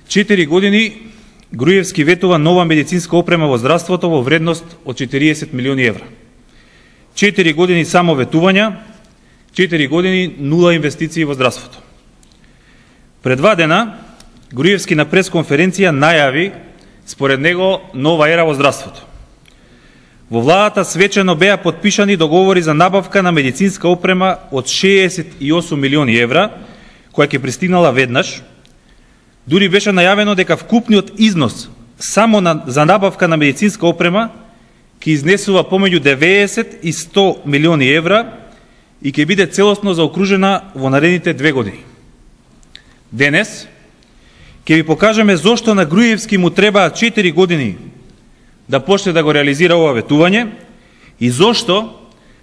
4 години Груевски ветува нова медицинска опрема во здравството во вредност од 40 милиони евра. 4 години само ветувања, 4 години нула инвестиции во здравството. Пред 2 дена Груевски на пресконференција најави, според него, нова ера во здравството. Во владата свечено беа потпишани договори за набавка на медицинска опрема од 68 милиони евра, која ќе пристигнала веднаш. Дури беше најавено дека вкупниот износ само за набавка на медицинска опрема ќе изнесува помеѓу 90 и 100 милиони евра и ќе биде целосно заокружена во наредните 2 години. Денес ќе ви покажеме зошто на Груевски му требаа 4 години да почне да го реализира ова ветување и зошто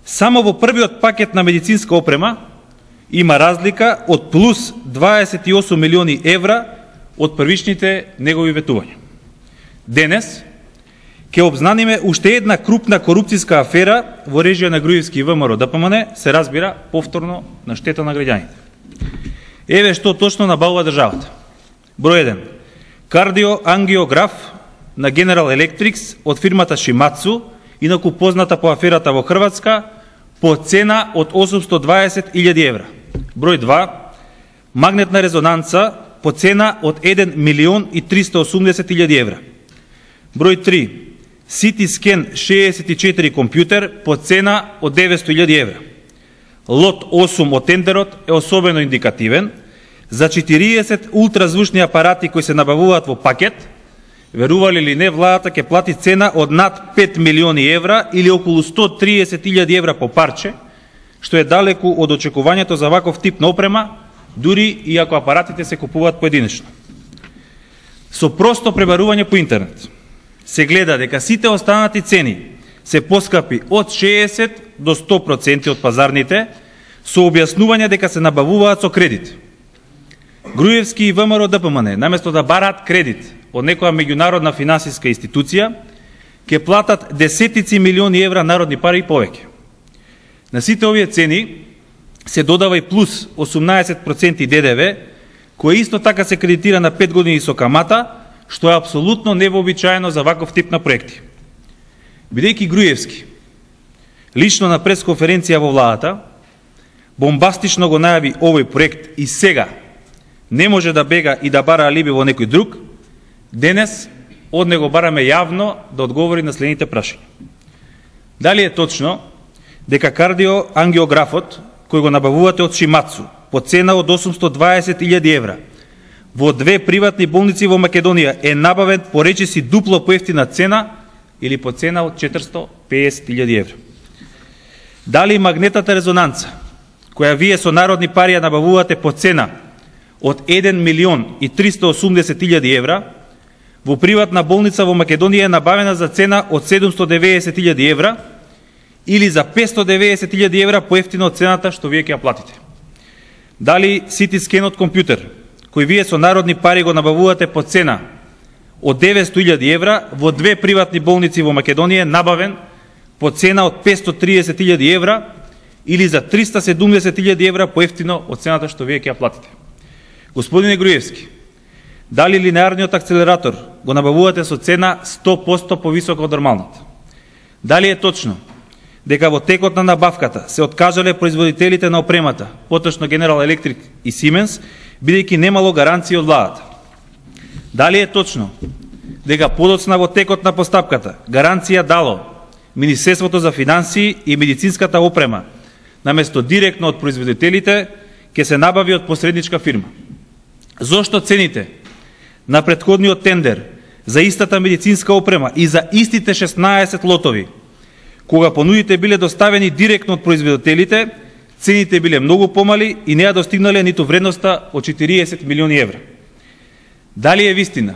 само во првиот пакет на медицинска опрема има разлика од плюс 28 милиони евра од првичните негови ветувања. Денес ќе обзнаниме уште една крупна корупцијска афера во режија на Груевски и ВМРО ДПМН, се разбира повторно на штета на граѓаните. Еве што точно набавува државата. Број 1. Кардиоангиограф на General Electric од фирмата Шимацу, инаку позната по аферата во Хрватска, по цена од 820.000 евра. Број 2. Магнетна резонанца по цена од 1 милион и 380.000 евра. Број 3. CT Scan 64 компјутер по цена од 900.000 евра. Лот 8 од тендерот е особено индикативен. За 40 ултразвучни апарати кои се набавуваат во пакет, верували или не, владата ќе плати цена од над 5 милиони евра или околу 130.000 евра по парче, што е далеку од очекувањето за ваков тип на опрема, дури и ако апаратите се купуваат поединечно. Со просто пребарување по интернет се гледа дека сите останати цени се поскапи од 60 до 100% од пазарните, со објаснување дека се набавуваат со кредит. Груевски и ВМРО ДПМН, наместо да бараат кредит од некоја меѓународна финансиска институција, ќе платат десетици милиони евра народни пари и повеќе. На сите овие цени се додава и плюс 18% ДДВ, кој исто така се кредитира на 5 години со камата, што е апсолутно невообичаено за ваков тип на проекти. Бидејќи Груевски лично на пресконференција во владата бомбастично го најави овој проект и сега не може да бега и да бара алиби во некој друг, денес од него бараме јавно да одговори на следните прашања. Дали е точно дека кардиоангиографот кој го набавувате од Шимацу по цена од 820.000 евра во 2 приватни болници во Македонија е набавен по речиси дупло поевтина цена или по цена од 450.000 евра? Дали магнетната резонанца, која вие со народни пари ја набавувате по цена од 1 милион и 380.000 евра, во приватна болница во Македонија е набавена за цена од 790.000 евра или за 590.000 евра поевтино од цената што вие ќе ја платите? Дали CT скенот компјутер, кој вие со народни пари го набавувате по цена од 900.000 евра во 2 приватни болници во Македонија е набавен по цена од 530.000 евра или за 370.000 евра поевтино од цената што вие ќе ја платите? Господине Груевски, дали линеарниот акцелератор го набавувате со цена 100% повисока од нормалната? Дали е точно дека во текот на набавката се откажале производителите на опремата, поточно General Electric и Siemens, бидејќи немало гаранции од владата? Дали е точно дека подоцна во текот на постапката гаранција дало Министерството за финансии и медицинската опрема, наместо директно од производителите, ќе се набави од посредничка фирма? Зошто цените на претходниот тендер за истата медицинска опрема и за истите 16 лотови, кога понудите биле доставени директно од производителите, цените биле многу помали и не ја достигнале ниту вредноста од 40 милиони евра? Дали е вистина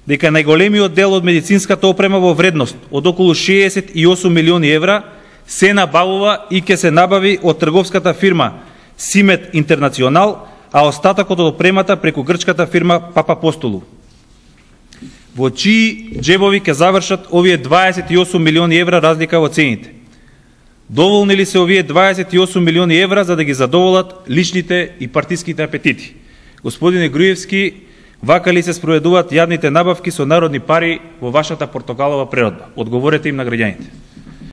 дека најголемиот дел од медицинската опрема во вредност од околу 68 милиони евра се набавува и ќе се набави од трговската фирма Симет Интернационал, а остатокот од опремата преку грчката фирма Папапостолу? Во чии джебови ќе завршат овие 28 милиони евра разлика во цените? Доволни ли се овие 28 милиони евра за да ги задоволат личните и партиските апетити? Господине Груевски, Вака ли се спроведуваат јавните набавки со народни пари во вашата портокалова преродба? Одговорете им на граѓаните.